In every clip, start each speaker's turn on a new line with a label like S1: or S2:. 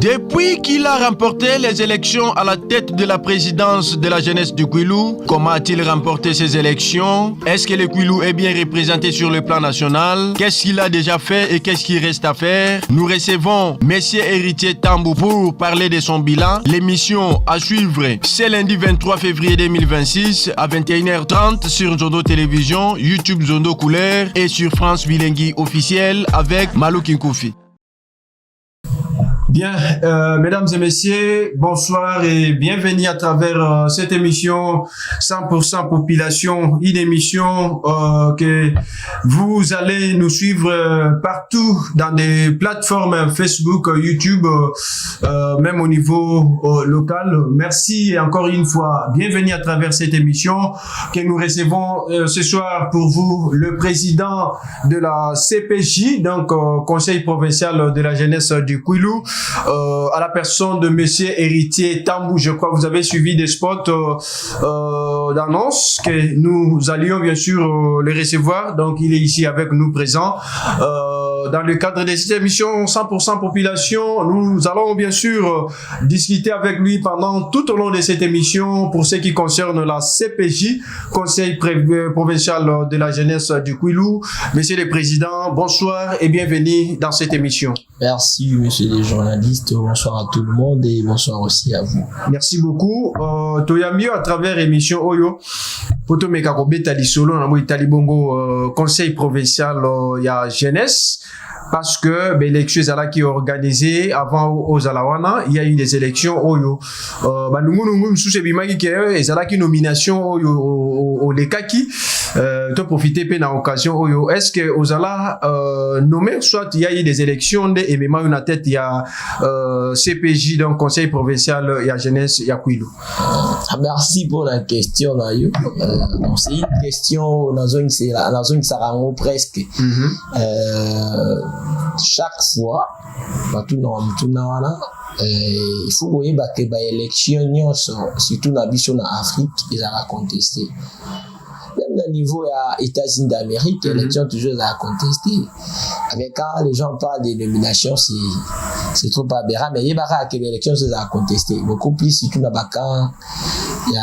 S1: Depuis qu'il a remporté les élections à la tête de la présidence de la jeunesse du Kwilu, comment a-t-il remporté ces élections? Est-ce que le Kwilu est bien représenté sur le plan national? Qu'est-ce qu'il a déjà fait et qu'est-ce qu'il reste à faire? Nous recevons Monsieur Héritier Tambou pour parler de son bilan. L'émission à suivre, c'est lundi 23 février 2026 à 21h30 sur Zondo Télévision, YouTube Zondo Couleur et sur France Bilengui officiel avec Malou Kinkoufi. Bien, mesdames et messieurs, bonsoir et bienvenue à travers cette émission 100% Population, une émission que vous allez nous suivre partout dans des plateformes Facebook, YouTube, même au niveau local. Merci encore une fois, bienvenue à travers cette émission que nous recevons ce soir pour vous, le président de la CPJ, donc Conseil provincial de la jeunesse du Kwilu, à la personne de Monsieur Héritier Tambou. Je crois que vous avez suivi des spots d'annonce que nous allions bien sûr le recevoir. Donc il est ici avec nous présent. Dans le cadre de cette émission 100% Population, nous allons bien sûr discuter avec lui pendant tout au long de cette émission pour ce qui concerne la CPJ, Conseil provincial de la jeunesse du Kwilu. Monsieur le Président, bonsoir et bienvenue dans cette émission.
S2: Merci, monsieur les journalistes. Bonsoir à tout le monde et bonsoir aussi à vous.
S1: Merci beaucoup. Toyamio à travers émission Oyo. Poto Mekakobe Talisolo, Namo Italibongo, Conseil provincial ya jeunesse. Parce que l'élection qui est organisée avant aux Alawana, il y a eu des élections Oyo. Nous sous bimaki que ezalaki nomination au lekaki. Tu profiter pe na occasion Oyo. Est-ce que aux Ala nommé soit il y a eu des élections et même une tête il y a CPJ donc Conseil provincial il y a jeunesse il y a Kwilu.
S2: Merci pour la question Nayo. C'est une question dans une sarango presque. Chaque fois, il faut que les élections, surtout dans l'Afrique, ils ont contesté. Même au niveau des États-Unis d'Amérique, les élections toujours à contester. Mais quand les gens parlent des nominations, c'est trop aberrant. Mais il y a des élections sont à contester. Beaucoup plus, surtout dans il y a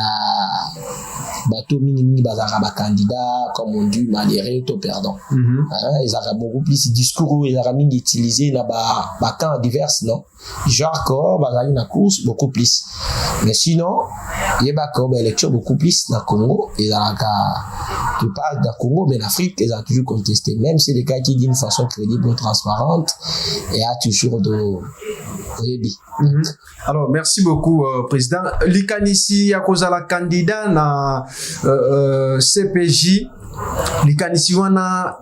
S2: bateau mini bazara candidat comme on dit malheureux tout perdant. Ils ont beaucoup plus de discours ils ont utilisé dans camps divers non genre corps bazali na course beaucoup plus mais sinon il y a comme élection beaucoup plus dans Congo ils ont tu parles de Congo mais en Afrique ils ont toujours contesté même si les cas qui d'une façon crédible et transparente et a toujours de
S1: Alors merci beaucoup président likanisi ya kozala candidat na CPJ likanisi wana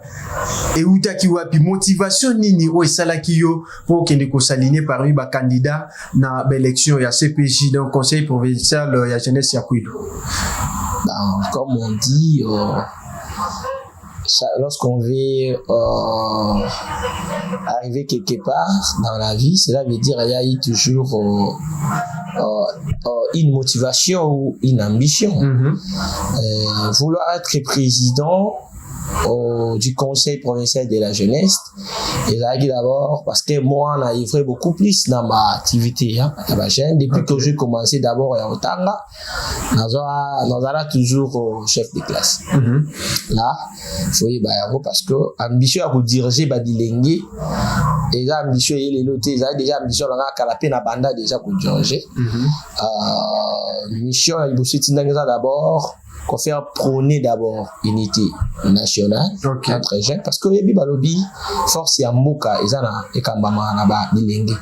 S1: eutaki wapi motivation nini o esalaki yo pour kende ko s'aligner parmi ba candidat na élection ya CPJ donc conseil provincial ya jeunesse ya Kwilu.
S2: Comme on dit lorsqu'on veut arriver quelque part dans la vie, cela veut dire qu'il y a eu toujours une motivation ou une ambition. Vouloir être président du Conseil provincial de la jeunesse, et là d'abord parce que moi on a livré beaucoup plus dans ma activité depuis que j'ai commencé d'abord à Otanga nous allons toujours chef de classe là faut parce que ambition à vous diriger Badilengue et là ambition il est noté déjà ambition à la peine à banda déjà pour diriger mission il faut se d'abord qu'on fait prôner d'abord unité nationale entre jeunes parce que les balobi force ya mboka ezana ekambama na ba bilenge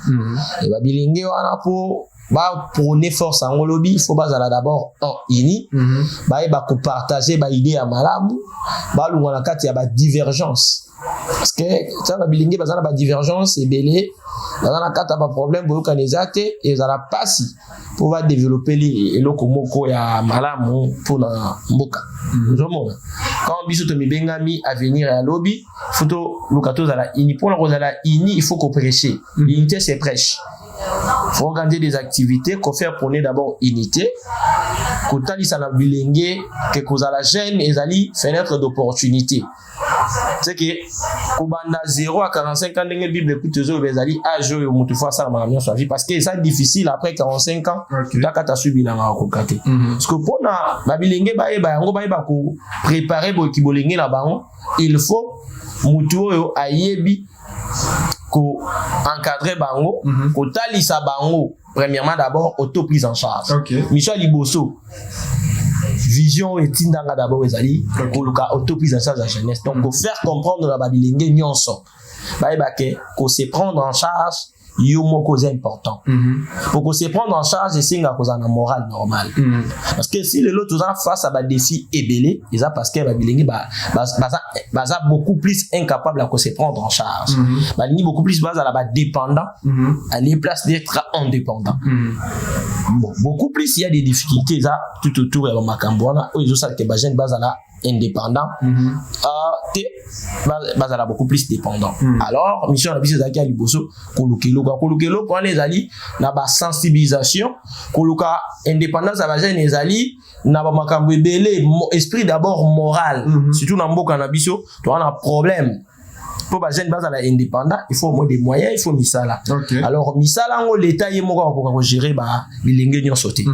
S2: et ba bilenge wana pour ba prôner force en lobby il faut bazala d'abord uni ba ko partager ba idée ya malamu ba lunga na kati ya ba divergence parce que ça ba bilenge bazana ba divergence et belé bazana kata ba problème boyoka nezate et za la passe pour va développer les lokomoko ya malamu pour na mboka quand biso to mibengami à venir à lobby photo lokato za la ini pour la ini il faut qu'on prêche l'unité c'est prêche faut organiser des activités qu'on fait prôner d'abord unité kotali sana bilenge que cause la gêne et zali fenêtre d'opportunité c'est que kobanda 0 à 45 ans ndenge Bible écoute zo bezali âge yo mutu fois ça ma sa vie parce que c'est difficile après 45 ans taka ta subila nga kokate parce que pona babilenge bayeba yango bayeba ko préparer bo kibolenge na bango il faut mutu oyo ayebi ko encadrer bango ko talisa bango premièrement d'abord auto prise en charge Michel Liboso vision et tindanga d'abord ezali ko luka auto prise en charge la jeunesse donc pour faire comprendre la babilenge nyonso bayeba ke ko se prendre en charge yo moko c'est important pour que se prendre en charge et singa cause en morale normale parce que si les autres gens face à des défis ébélés ils a parce que babilenge baza beaucoup plus incapable à se prendre en charge balingi beaucoup plus base à la dépendant à les place d'être indépendant bon beaucoup plus il y a des difficultés ça tout autour de makambona ils ont ça que bajen base à la indépendant base à la beaucoup plus dépendant alors mission la bise zaki à Liboso kolukelo pour les ali na ba sensibilisation koluka indépendance à bajen les ali na ba makambo ebele esprit d'abord moral surtout na mboka na biso to on a problème pour les jeunes base à la indépendant il faut au moins des moyens il faut misala alors misala ngo l'état yemoko ko gérer ba bilenge nyo sauter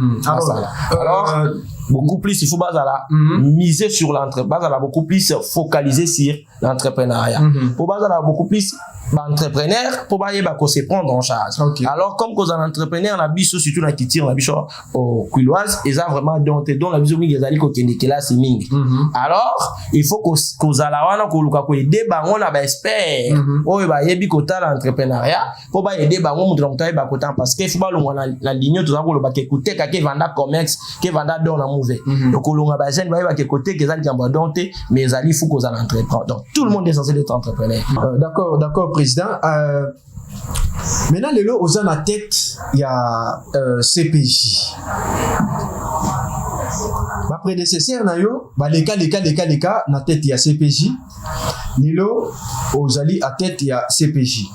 S2: alors beaucoup plus il faut base à la miser sur l'entreprise base à la beaucoup plus focaliser sur l'entrepreneuriat pour base à la beaucoup plus entrepreneur pour bailler ba ko se prendre en charge alors comme cause un entrepreneur na biso surtout na kitire na biso au Quilloise ils a vraiment dont la biso mingi ezali ko kende classe mingi alors il faut ko zala wana ko luka ko aider bango na ba expert oyo ba yebi ko ta l'entrepreneuriat pour ba aider bango mutu na mutu ba ko parce que il faut ba longa la ligne to za ko ba ke écouter ka ke vanda commerce ke vanda don na mauvais donc ko longa ba jeune ba ba ke côté ke zali kamba donté mais ezali faut ko za l'entrepreneur donc tout le monde est censé être entrepreneur
S1: d'accord président maintenant les lots aux en à tête il y a CPJ ma prédécesseur na yo ba les cas na tête il y a CPJ les lots aux ali à tête il y a CPJ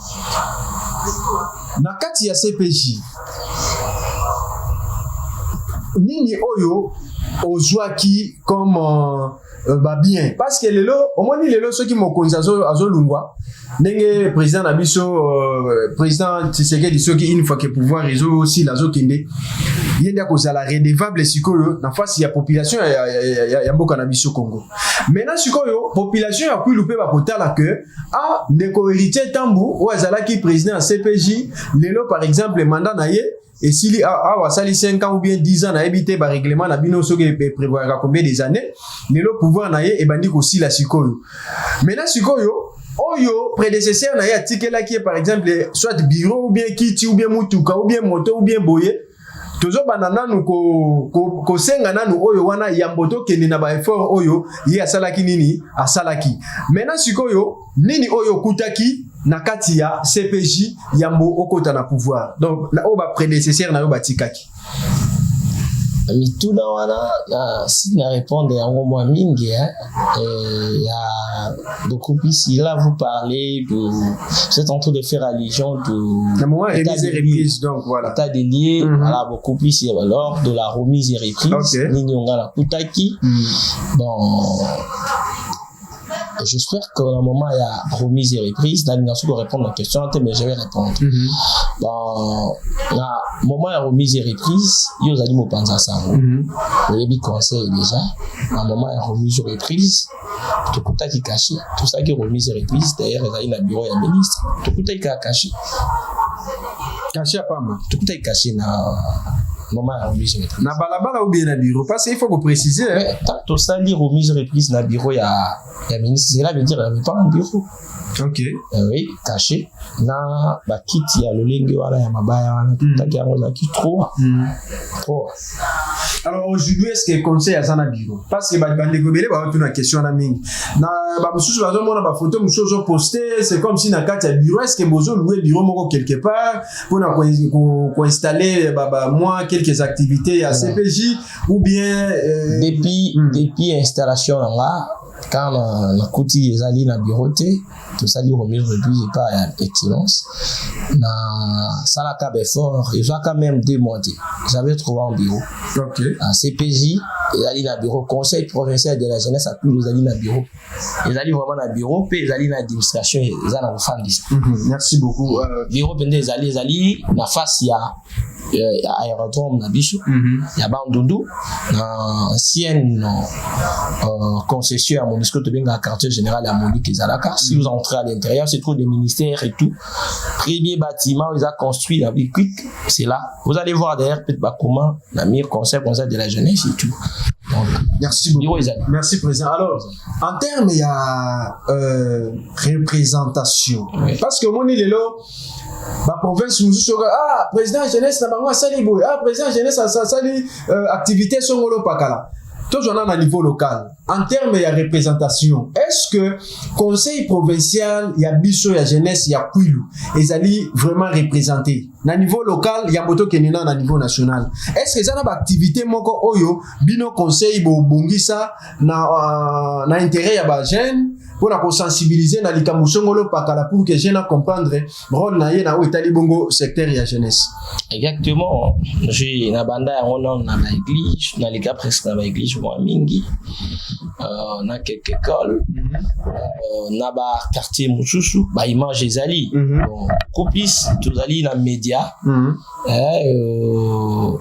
S1: na kati ya CPJ nini oyo ozwaki comme bien parce que lelo au moins lelo ceux qui mokonzi azo lungwa ndenge président nabiso président Tshisekedi soki une fois que pouvoir réseau aussi la zokende yenda kozala redevable sikoyo na face ya population ya mboka nabiso Congo maintenant sikoyo population ya kwilupe ba kotala que ndeko héritier Tambu ou azalaki président ya CPJ lelo par exemple mandat na ye et s'il a sali 5 ans ou bien 10 ans na habité ba règlement na bino soki prévoir combien des années lelo pouvoir na ye e bandi ko sila sikoyo maintenant sikoyo oyo prédécesseur na ye atikela ki par exemple soit bureau ou bien kiti ou bien mutuka ou bien moto ou bien boye tozo banana nu ko senga nanu oyo wana yamboto kende na ba effort oyo ye asalaki nini asalaki maintenant sikoyo nini oyo kutaki na kati ya CPJ yambo okota na pouvoir donc na oba prédécesseur na yo batikaki
S2: mituna wana si na répondre yango moi mingi y a beaucoup plus là vous parlez de c'est en train de faire allusion de
S1: la moment remise et reprise donc voilà
S2: état des lieux voilà beaucoup plus alors de la remise et reprise nini on a la kutaki bon j'espère qu'à un moment il y a remise et reprise là il faut répondre à la question mais je vais répondre bon là moment il y a remise et reprise yo zali mo panza ça le bi conseil déjà à un moment il y a remise et reprise tout kuta qui caché tout ça qui remise et reprise d'ailleurs il y a bureau ya ministre tout kuta qui caché
S1: à pas mal
S2: tout kuta qui caché na moment remise et reprise
S1: na balabala ou bien na bureau parce qu'il faut que préciser
S2: tout ça li remise et reprise na bureau ya ministre cela veut dire il n'y avait pas un bureau oui caché na ba kiti ya lolenge wala ya mabaya wana tutaki yango za ki trop
S1: alors aujourd'hui est-ce que conseil à sana bureau parce que ba bandeko belé ba tuna question na mingi na ba mususu bazo mona ba photo mususu poster c'est comme si na kati ya bureau est-ce que bozo louer bureau moko quelque part pour na ko installer moi quelques activités à CPJ ou bien
S2: depuis installation là quand on a côté les alliés na bureauté tout ça lui remis depuis pas excellence na ça la cap fort ils ont quand même démonté j'avais trouvé en bureau à CPJ les alliés na bureau conseil provincial de la jeunesse à plus les alliés na bureau les alliés vraiment na bureau puis les alliés na administration ils en ont fait
S1: merci beaucoup
S2: bureau des alliés na face ya aérodrome na biso ya bandundu na ancienne concession à Monisco de benga quartier général à Monique et Zalaka. Si vous entrez à l'intérieur c'est trop des ministères et tout premier bâtiment ils ont construit la Biquick c'est là vous allez voir derrière peut-être comment la meilleur conseil de la jeunesse et tout. Donc,
S1: merci beaucoup. Merci président. Alors en termes il y a représentation parce que mon il est là la province nous sera président jeunesse na bango sali boy président jeunesse sali activité songolo pakala tout j'en a à niveau local en termes de représentation est-ce que conseil provincial il y a biso il y a jeunesse il y a Kwilu ils allaient vraiment représenter na niveau local il y a moto kenina na niveau national est-ce que ça na activité moko oyo bino conseil bo bongisa na intérêt ya ba jeune pour la sensibiliser na likambo songolo pakala pour que jeune comprendre rôle na ye na o etali bongo secteur ya jeunesse
S2: exactement j'ai na banda ya on na l'église na lika presque na l'église moi mingi na quelques écoles na ba quartier mususu ba image ezali copis tozali na média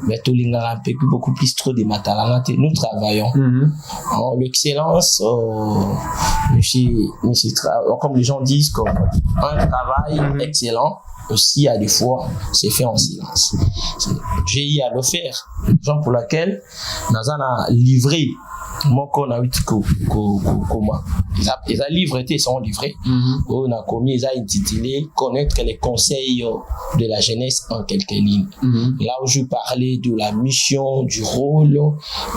S2: mais to linga un peu beaucoup plus trop de matalanga nous travaillons l'excellence comme les gens disent comme un travail excellent aussi à des fois c'est fait en silence j'ai eu à le faire raison pour laquelle Nazana a livré mon qu'on a eu comment ils a livré ils sont livrés on a commis ils a intitulé connaître les conseils de la jeunesse en quelques lignes là où je parlais de la mission du rôle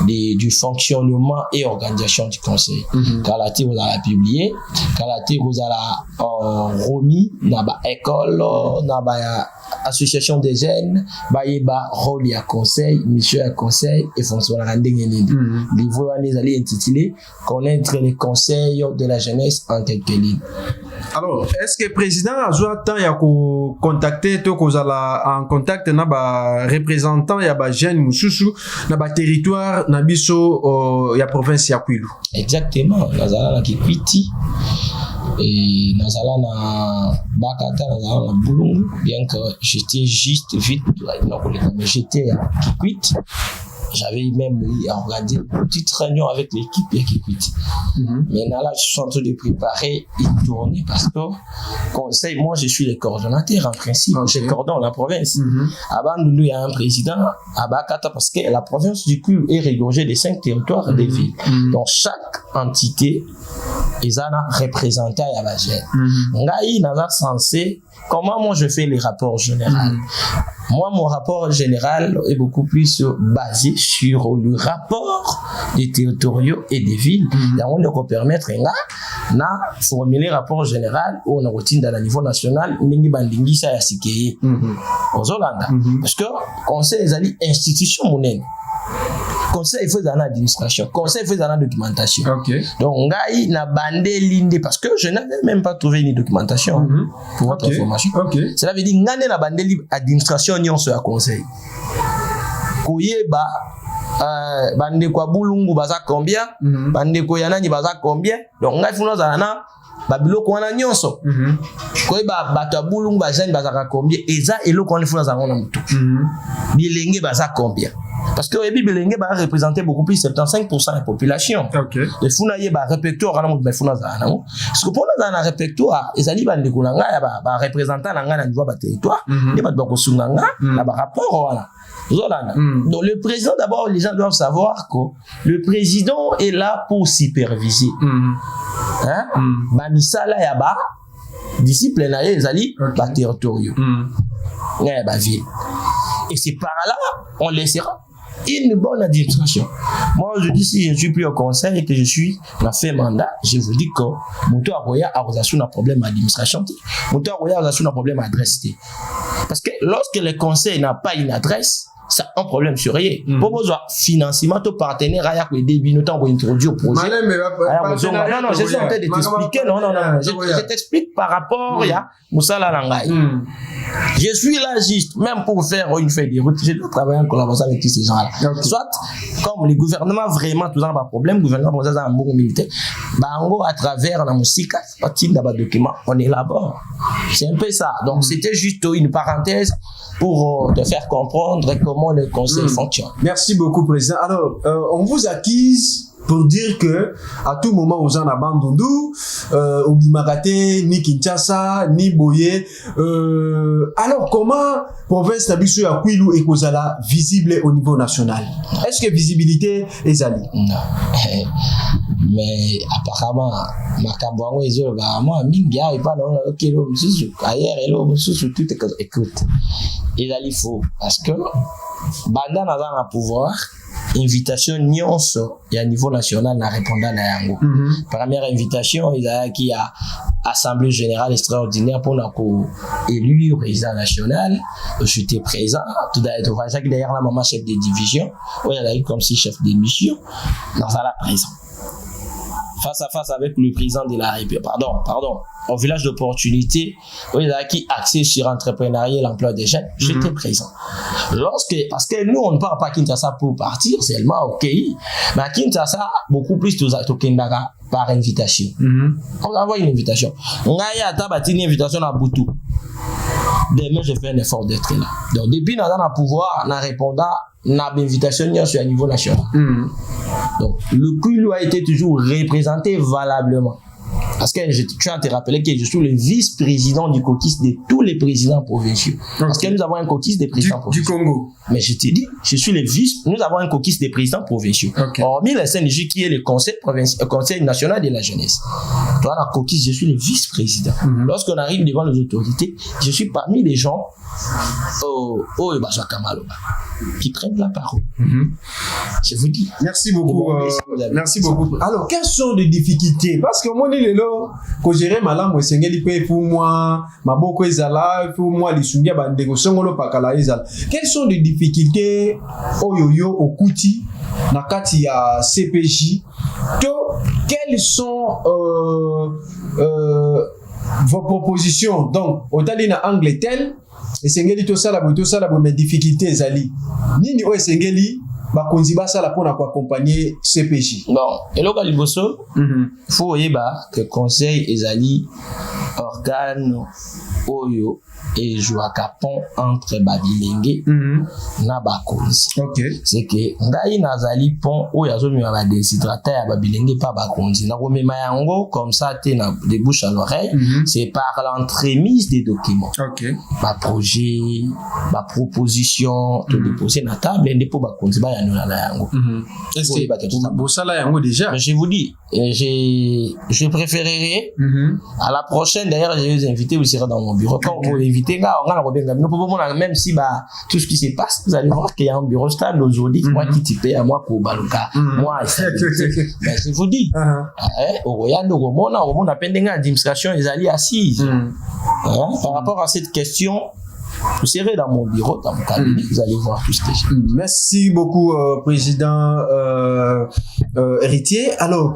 S2: du fonctionnement et organisation du conseil quand la thé vous a publié quand la thé vous a remis dans ba école dans ba association des jeunes ba rôle ya conseil mission ya conseil et fonctionnement ndenge nini livre les allez intitulé connaître les conseils de la jeunesse en quelques lignes.
S1: Alors est-ce que président a joué temps ya ko contacter to ko zala en contact na ba représentant ya ba jeune mususu na ba territoire na biso ya province ya Kwilu
S2: exactement nazala na Kikwiti et nazala na Bakata nazala na Bulungu bien que j'étais juste vite mais j'étais à Kikwiti. J'avais même organisé une petite réunion avec l'équipe de Kikwiti. Maintenant là, je suis en train de préparer une tournée parce que conseil, moi je suis le coordonnateur en principe, je coordonne la province. À Bandundu, il y a un président, à Bakata, parce que la province du Kwilu est régorgée de 5 territoires des villes. Donc chaque entité, ils ont un représentant à la jeune. Ngai n'a censé, comment moi je fais les rapports généraux? Moi, mon rapport général est beaucoup plus basé sur le rapport des territoriaux et des villes. On doit permettre de formuler un rapport général où on a routine dans le niveau national, bandingi sa yasikeye. Parce que conseil des institutions monnaie. Conseil fait dans l'administration, conseil fait dans la documentation. Donc, ngai na bandé linde parce que je n'avais même pas trouvé une documentation pour votre information. Cela veut dire ngane na bandé administration nyon sur conseil. Koyeba bande kwa bulungu baza combien, bande ko yanani baza combien. Donc ngai funa zana babiloko wana nyonso. Koyeba bato bulungu bazani baza combien eza eloko wana funa zana mutu. Bilenge baza combien. Parce que les Bilenge va représenter beaucoup plus 75% de la population. Les Founaye va répertoire à la Founa Zana. Parce que pour la répertoire, les Ali Bande Koulanga va représenter la niveau de territoire. Les Badbako Sunganga, la rapport. Donc le président, d'abord, les gens doivent savoir que le président est là pour superviser. Bamisala Yaba, discipline les Ali, va territoriaux. Ville. Et c'est par là, on laissera une bonne administration. Moi, je dis, si je ne suis plus au conseil et que je suis dans fait mandat, je vous dis que Mouto Aroya a un problème d'administration. Mouto Aroya a un problème d'adresse. Parce que lorsque le conseil n'a pas une adresse, ça un problème sur rien. Pour besoin financement, ton partenaire a que début nous pour introduire au projet. Non, je suis en train de t'expliquer. Non. Je t'explique par rapport à Moussala Langai. Je suis là juste, même pour faire une feuille de route, je dois travailler en collaboration avec tous ces gens-là. Soit, comme le gouvernement vraiment, tout ça n'a pas de problème, le gouvernement, pour ça, c'est un bon militaire. En gros, à travers la musique, partie de la document, on élabore. C'est un peu ça. Donc, c'était juste une parenthèse pour te faire comprendre comment le conseil fonctionne.
S1: Merci beaucoup, Président. Alors, on vous acquise pour dire que à tout moment aux gens à Bandundu, au Bimakate, ni Kinshasa, ni Boye. Alors comment province Nabiso ya Kwilu et Kozala visible au niveau national? Est-ce que visibilité est allée?
S2: Non. Mais apparemment, Makambouango et Zoba, moi, Mingia, et pas dans le kilo, ailleurs, et l'eau, tout écoute. Il a faux. Parce que, Banda n'a pas pouvoir. Invitation nyonso à niveau national na répondant à yango. Première invitation il y a qui a assemblée générale extraordinaire pour nous élire président national. J'étais présent tout d'ailleurs la maman chef de division, il y a eu comme si chef de mission dans la présent. Face à face avec le président de la République. Pardon. Au village d'opportunité, il y a qui axé sur l'entrepreneuriat et l'emploi des jeunes. J'étais présent. Parce que nous, on ne parle pas Kinshasa pour partir seulement, ok. Mais à Kinshasa, beaucoup plus de Kendaka par invitation. On envoie une invitation. On a une invitation à Boutou. Demain, je fais un effort d'être là. Donc, depuis, nous avons le pouvoir, en répondant, n'a invitation sur un niveau national. Donc, le Kwilu a été toujours représenté valablement. Parce que je tiens à te rappeler que je suis le vice-président du caucus de tous les présidents provinciaux. Parce que nous avons un caucus des présidents provinciaux.
S1: Du Congo.
S2: Mais je t'ai dit, je suis le nous avons un caucus des présidents provinciaux. Hormis le CNJ qui est le conseil national de la jeunesse. Toi, la caucus, je suis le vice-président. Lorsqu'on arrive devant les autorités, je suis parmi les gens qui prennent la parole. Je vous dis.
S1: Merci beaucoup. Merci beaucoup. Alors, quelles sont les difficultés? Parce que moi, les lots, quand j'ai malam, pour moi, ma boko ezala, pour moi, les sungia bandego, songolo pakala ezala. Quelles sont les difficultés au Kouti, na kati ya CPJ? Quelles sont vos propositions? Donc, au Talina Angleterre, et sengeli to sala bo mes difficultés zali. Nini o sengeli ba konziba sala pour accompagner CPJ.
S2: Bon, et là liboso, faut yeba que conseil ezali organe oyo et jouaka pont entre babilenge na bakonzi. C'est que ngai nazali pont oyo azomema ba déshydraté ya babilenge pa bakonzi. Na komema yango comme ça te na de bouche à l'oreille, c'est par l'entremise des documents. Ba projet, ba proposition te déposer na table et pour bakonzi ba yanona na yango.
S1: Est-ce que vous sala yango déjà?
S2: Mais je vous dis, je préférerais à la prochaine d'ailleurs je vais vous inviter, vous serez dans mon bureau quand vous invitez même si tout ce qui se passe vous allez voir qu'il y a un bureau stable aujourd'hui moi qui type à moi pour baluka moi mais je vous dis au Royando on a pendant administration les alliés assises par rapport à cette question. Vous serez dans mon bureau, dans mon cabinet, vous allez voir tout ce que j'ai.
S1: Merci beaucoup, Président Héritier. Alors,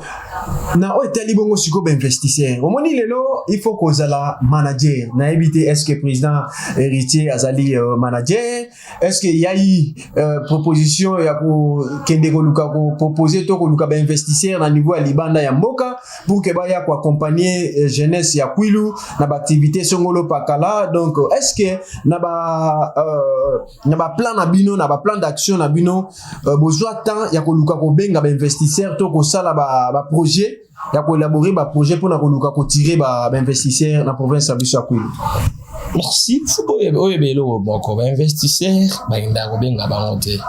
S1: na otali bongo siko ba investisseur. Au moni lelo, il faut qu'on la manager. Na éviter est-ce que Président Héritier azali manager? Est-ce qu'il y a eu proposition ya ko kende ko luka ko proposer to ko luka ba investisseur na niveau ya libanda ya mboka pour que ba ya ko accompagner jeunesse ya Kwilu na ba activité songolo pakala. Donc, est-ce que na ba plan na bino na ba plan d'action na bino besoin temps ya ko luka ko benga ba investisseur to ko sala ba projet ya ko élaborer ba projet pour na ko luka ko tirer ba investisseur na province ya biso ya Kwilu.
S2: Merci oyebelo boko ba investisseur ba inda ko benga ba monter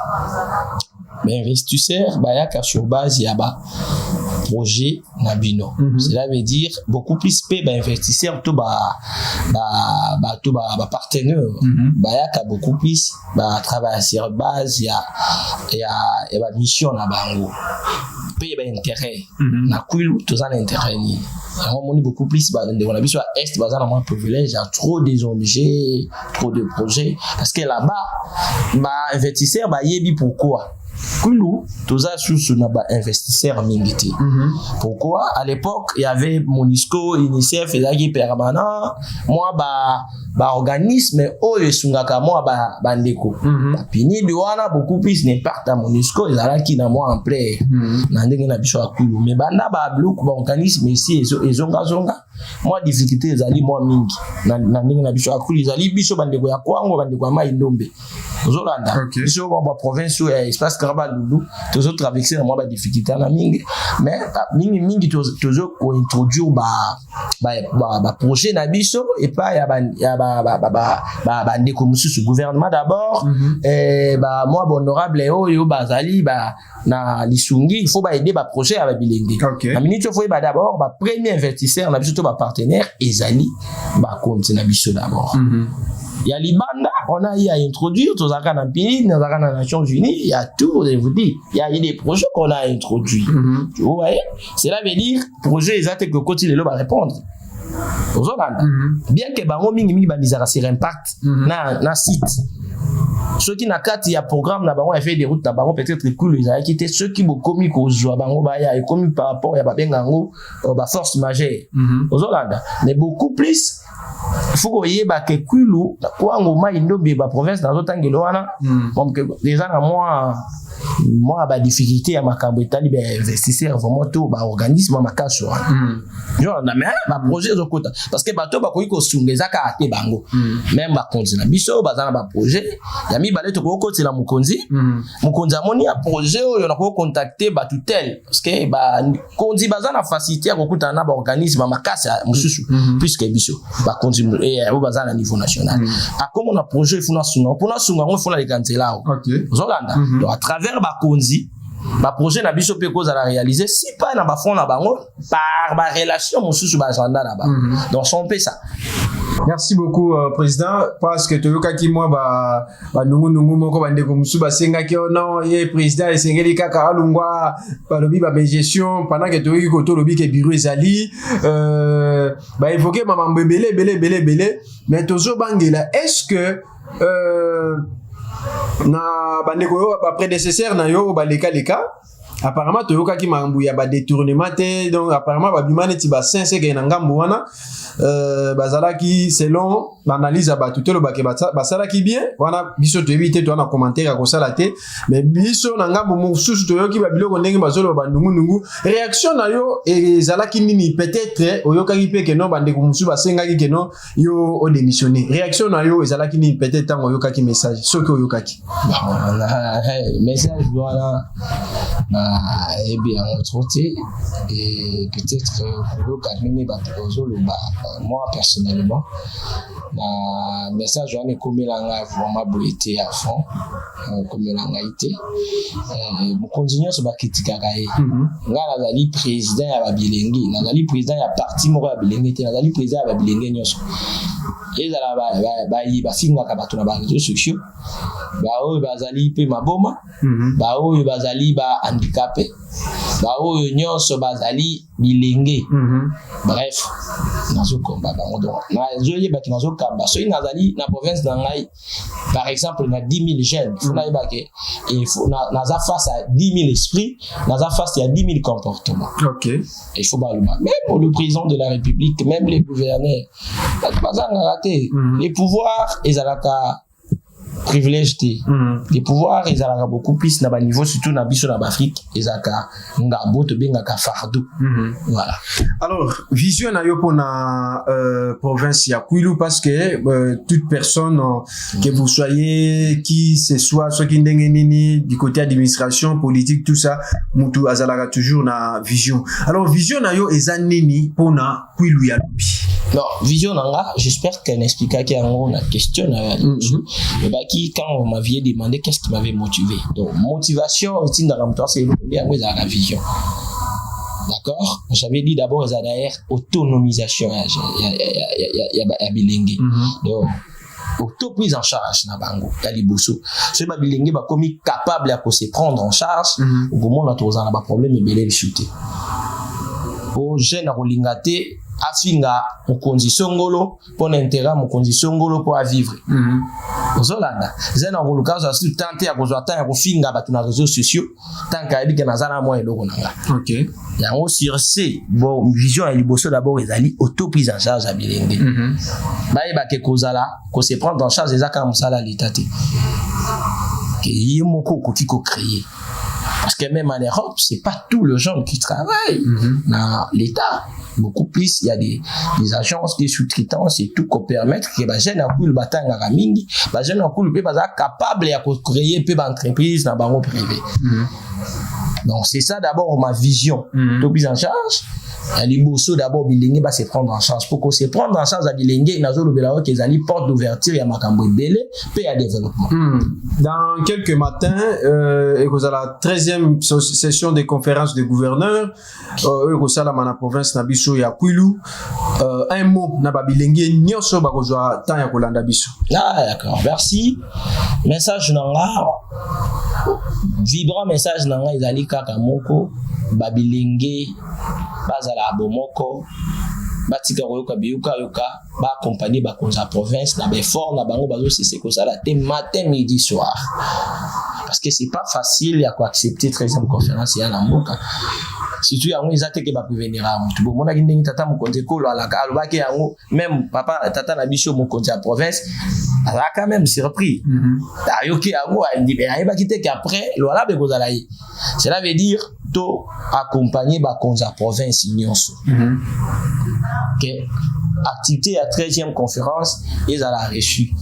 S2: ba investisseur ba yaka sur base ya ba projet nabino. Cela veut dire beaucoup plus pe ba investisseur to ba partenaire ba yaka beaucoup plus ba travailler sur base ya ba mission na bango. paye ba intérêt na kwilu tozana intérêt ni on est beaucoup plus on a vu sur est bazana moins privilège, il y a trop des ONG, trop de projets parce que là-bas ba investisseur ba yebi pourquoi Kwilu, toza sous na ba investisseur mingiti. Pourquoi? À l'époque, il y avait Monisco, UNICEF, et permanent. Moi, ba organisme, oyo sungaka moi ba ndeko. Pini douana beaucoup plus n'impact à Monisco, ils allaient qui na moi en play. Nandenge na biso Kwilu. Mais banda ba bloc ba organisme ici, zonga. Moi difficulté ils allaient moi mingi. Nandenge na biso Kwilu, ils allaient biso bandeko ya Kwango, bandeko ya Maindombe. Ozolanda. Biso ba province espace Karabalulu, toujours traverser dans moi ba difficulté na mingi. Mais mingi toujours ko introduire ba projet na biso et pas ya ba ndeko mususu gouvernement d'abord moi honorable oyo bazali na lisungi il faut aider ba projet à bilenge na minute faut d'abord ba premier investisseur na biso to ba partenaire ezali ba compte na biso d'abord il y a Libanda, on a eu à introduire, tous les dans pays, dans les Nations Unies, il y a tout, je vous dis, il y a eu des projets qu'on a introduits. Vous voyez, cela veut dire, projet exact que quand il est là, va répondre. Bien que bango mingi banizara sur impact na site. Ceux qui n'a qu'à il y a programme na bango fait des routes na bango peut-être cool ils a quitté ceux qui mo commis ko joa bango ba ya commis par rapport ya ba bengango ba force majeure. Ozolanda mais beaucoup plus faut que y ba ke Kwilu kwa ngoma Indombe ba province dans otangelo wana comme que déjà na moi ba difficulté à makambo etali ba investisseur vraiment tout ba organisme makaso genre na mais ba projet zo kota parce que bato ba ko sungeza ka ate bango même ba konzi na biso bazana ba projet ya mi baleto ko koti la mukonzi amoni a projet oyo na ko contacter ba tutel parce que ba konzi bazana faciliter ko kuta na ba organisme makasa mususu puisque biso ba konzi et bazana niveau national a comme on a projet funa sunga pour na sunga on faut la cancela zolanda donc à travers ba konzi ba projet na biso pe cause à la réaliser si pas na ba fond na bango par ba relation mususu ba agenda là-bas donc on fait ça.
S1: Merci beaucoup président parce que toyoka ki moi ba nungu moko bande ko musu ba senga ki non ye président esengeli kaka alungwa ba lobi ba gestion pendant que toyoki ko to lobi ke bureau ezali ba évoquer mama belé mais tozo bangela est-ce que na bandeko yo ba prédécesseur na yo ba leka apparemment toyoka ki mambu ya ba détournement te donc apparemment ba bimane ti ba 5 ke na ngambu wana bazalaki selon l'analyse ba tutelo ba ke basalaki bien wana biso to éviter to na commentaire ko sala te mais biso na ngambu mususu toyoki ba biloko ndenge bazolo ba nungu réaction na yo ezalaki nini peut-être oyoka ki pe ke non bandeko mususu basengaki ke non yo o démissionner réaction na yo ezalaki nini peut-être tant oyoka ki message soki oyoka ki
S2: message voilà et bien on troté et peut-être pour Kamine moi personnellement na message on est comme la vraiment beauté à fond comme la été mon continuer sur ba critique gaé nga nazali président ya Bilengi nazali président ya parti moko ya Bilengi te nazali président ya Bilengi nyonso ezala ba yiba singa ka bato na ba réseaux sociaux ba oyo bazali pe maboma ba oyo bazali ba handicapé ba oyo nyonso bazali Bilengi bref nazo combat bango donc nazo yeba ki nazo kamba so nazali na province d'Angai par exemple na 10 000 jeunes il faut na yeba ke il faut naza face à 10 000 esprits naza face à 10 000 comportements il faut pas même le président de la République même les gouverneurs bazanga raté les pouvoirs ezalaka privilège les pouvoirs ils ont beaucoup plus na ba niveau surtout na biso na Afrique ezaka ngambo to bengaka fardeau voilà.
S1: Alors vision na yo pona province ya Kwilu parce que toute personne que vous soyez qui ce soit qui ndenge nini du côté administration politique tout ça mutu azalaka toujours na vision. Alors vision na yo eza nini pona Kwilu ya lobi?
S2: Non, vision nanga, j'espère qu'elle explique qu'il y a une question qui quand on m'avait demandé qu'est-ce qui m'avait motivé. Donc motivation c'est la vision. D'accord? J'avais dit d'abord derrière autonomisation ya Bilengi. Donc auto prise en charge na bango ya liboso so ba bilenge ba komi capable ya ko se prendre en charge au moment na toza na ba problème ebele bisuté o jeune rolingate afinga mokonzi songolo pour intérêt mokonzi songolo pour vivre ozolanda zena koluka za su tante ya kozwa ta ya kofinga batu na réseaux sociaux tant ka ebike na zana mo eloko nanga
S1: OK
S2: ya on sur C bon vision ya liboso d'abord ezali auto prise en charge ya bilenge ba ke kozala ko se prendre en charge ezaka musala l'état te que yimoko ko kiko créer. Parce que même en Europe, c'est pas tout le gens qui travaillent dans l'État. Beaucoup plus, il y a des agences, des sous-traitances et tout qui permettent que les jeunes ont le bâtiment à mingi, les jeunes ont le capable de créer une entreprise dans le barreau privé. Donc c'est ça d'abord ma vision. Tout prise en charge. Les bourseaux d'abord bilingue va se prendre en charge pour qu'on se prendre en charge à bilingue ils n'ont pas qu'ils allaient porte d'ouverture il y a makambo belé puis à développement.
S1: Dans quelques matins et que à la 13e session des conférences des gouverneurs que ça la mana province na biso ya Kwilu un mot na ba bilingue nyoso ba kozwa temps ya kolanda biso.
S2: Ah d'accord, merci. Message nanga vibrant message nanga ezali kaka moko ba bilingue bazala bomoko batika koyoka biyuka yoka ba accompagner ba konza province na ba fort na bango bazo c'est ko sala te matin midi soir parce que c'est pas facile ya ko accepter 13e conférence ya na mboka surtout yango ezate ke ba prévenir a mutu bo mona kindengi tata mokonze ko lo alaka alobaki yango même papa tata na biso mokonze ya province a quand même surpris ayoki yango a ndi ba kite qu'après lo ala be ko zala yi cela veut dire to accompagner ba konza province nyonso que activité à 13e conférence ils à la reçu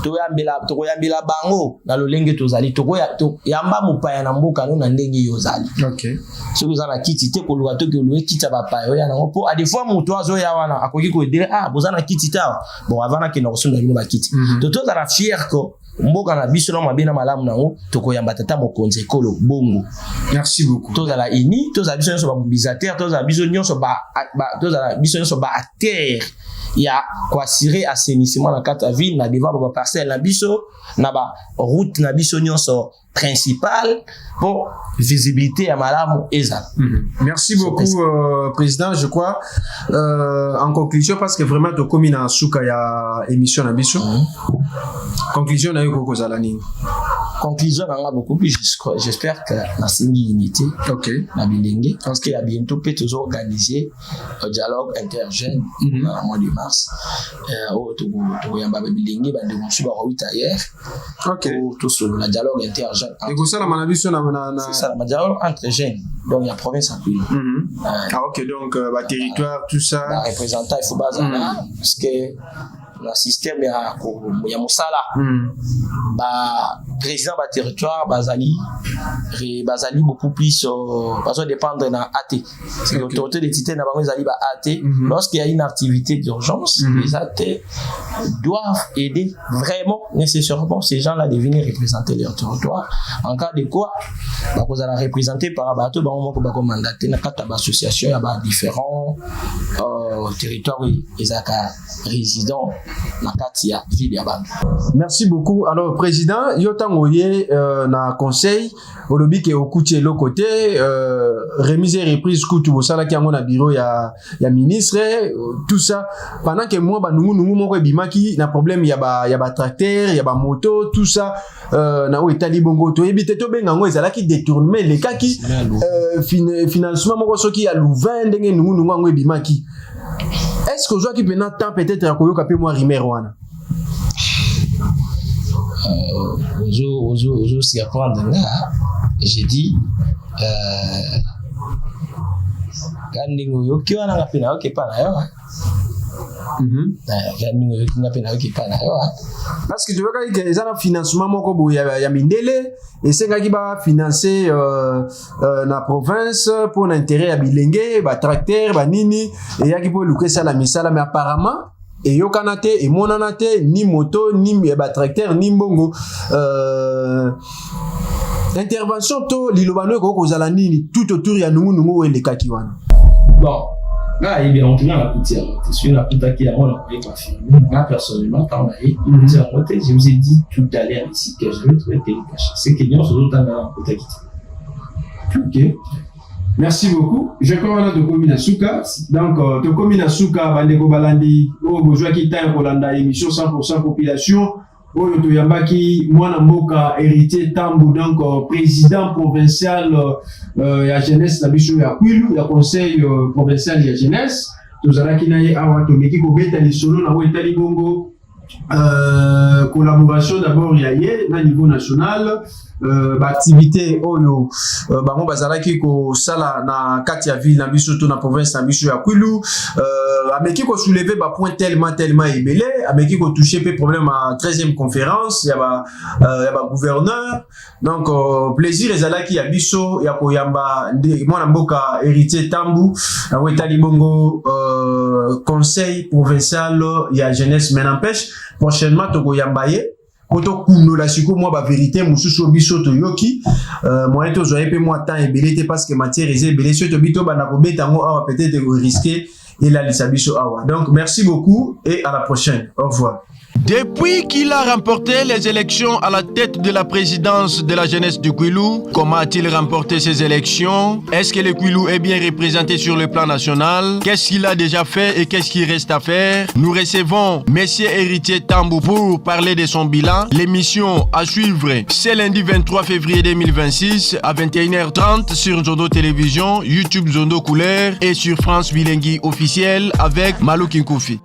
S2: to yambela bango na lolenge tozali to yamba mupaya na mboka no na ndenge yozali.
S1: OK
S2: so vous en a kiti te ko luka to ke luwe kita ba pa yo ya na po a des fois muto azo ya wana akoki ko dire bozana kiti ta bon avant que na resuna bino ba kiti to za la fier ko mboka na biso na mabina malamu nango tokoyamba tata mokonze kolo bongo.
S1: Merci beaucoup.
S2: Toza la ini toza biso nyonso ba mobilisateur toza biso nyonso ba toza biso nyonso ba terre ya ko assurer assainissement na kata ville na devant ba parcelle na biso na ba route na biso nyonso principal pour visibilité à malamu ezal.
S1: Merci beaucoup président, je crois en conclusion parce que vraiment to komi na suka ya émission na biso conclusion na yoko kozala nini.
S2: Conclusion na beaucoup plus j'espère que la singi unité
S1: OK
S2: na bilenge parce qu'il y a bientôt peut toujours organiser un dialogue interjeune dans le mois de mars to yamba bilenge bande musu ba 8 ailleurs.
S1: OK
S2: tout sur le dialogue interjeune
S1: et que ça la manabiso na
S2: c'est ça le dialogue entre jeunes donc il y a province en Kwilu.
S1: OK donc ba territoire tout ça
S2: la représentant il faut bazana parce que le système ya musala ba président ba territoire bazali beaucoup plus parce dépendre na AT c'est l'autorité des titres na bango zali ba AT lorsqu'il y a une activité d'urgence les AT doivent aider vraiment nécessairement ces gens là de venir représenter leur territoire en cas de quoi ba ko zala représenter par bateau ba moko ba ko mandater na kata ba association ya ba différents territoires ezaka résidents na kati ya ville ya bantu.
S1: Merci beaucoup. Alors président yotangoye na conseil olobi ke okuti lo côté remise et reprise kutu bosala ki yango na bureau ya ministre tout ça pendant que moi ba nungu moko ebimaki na problème ya ba tracteur ya ba moto tout ça na o etali bongo to ebite to benga ngo ezala ki détournement le kaki financement moko soki ya Louvain ndenge nungu ngo ebimaki. Est-ce que je qui peut temps peut-être à koyoka pe moi rimer wana
S2: ozo si apprendre là j'ai dit kandingo yoki wana ngapina yoki pa na yo kandingo yoki ngapina yoki pa na yo
S1: parce que je veux dire que ça financement moko bo ya mindele et c'est ngaki ba financer na province pour l'intérêt ya bilenge ba tracteur ba nini et yaki pour luka ça la misala mais apparemment et yokanate et monanate ni moto ni ba tracteur ni mbongo intervention to lilobano ko kozala nini tout autour ya nungu ele kaki wana.
S2: Bon Ah, et bien, on tient la poutière. Je suis la poutière qui a envoyé par film. Moi, personnellement, quand on a eu, je vous ai dit tout à l'heure ici que je vais trouver tel cachet. C'est qu'il y a un autre dans la poutière.
S1: Ok. Merci beaucoup. Je crois que Tokomi Nasuka. Donc, Tokomi Nasuka, Bandeko Balandi, Bourgeois qui t'a Kolanda, émission 100% population. Oyo Toyambaki, Mwana Mboka, héritier Tambu, donc président provincial ya jeunesse Nabiso ya Kwilu, ya conseil provincial ya jeunesse. Tozalaki naye awa tomeki kobeta lisolo na wetali bongo collaboration d'abord ya ye na niveau national. Activité oyo bango bazalaki ko sala na kati ya ville na biso to na province na biso ya Kwilu ameki ko soulever ba point tellement ebele ameki ko toucher pe problème à 13e conférence ya ba gouverneur donc plaisir ezalaki ya biso ya koyamba mwana mboka héritier Tambu na wetali bongo conseil provincial ya jeunesse mais n'empêche prochainement to koyamba ye koto kuno la siko moi ba vérité mususu biso to yoki moyen to zoye pe moi temps ebelete parce que matière ezebele so to bito bana ko beta ngo awa peut-être risquer et la lisabiso awa. Donc merci beaucoup et à la prochaine. Au revoir.
S3: Depuis qu'il a remporté les élections à la tête de la présidence de la jeunesse du Kwilu, comment a-t-il remporté ces élections? Est-ce que le Kwilu est bien représenté sur le plan national? Qu'est-ce qu'il a déjà fait et qu'est-ce qu'il reste à faire? Nous recevons Monsieur Héritier Tambu pour parler de son bilan. L'émission à suivre, c'est lundi 23 février 2026 à 21h30 sur Zondo Télévision, YouTube Zondo Couleur et sur France Bilengui officiel avec Malou Kinkoufi.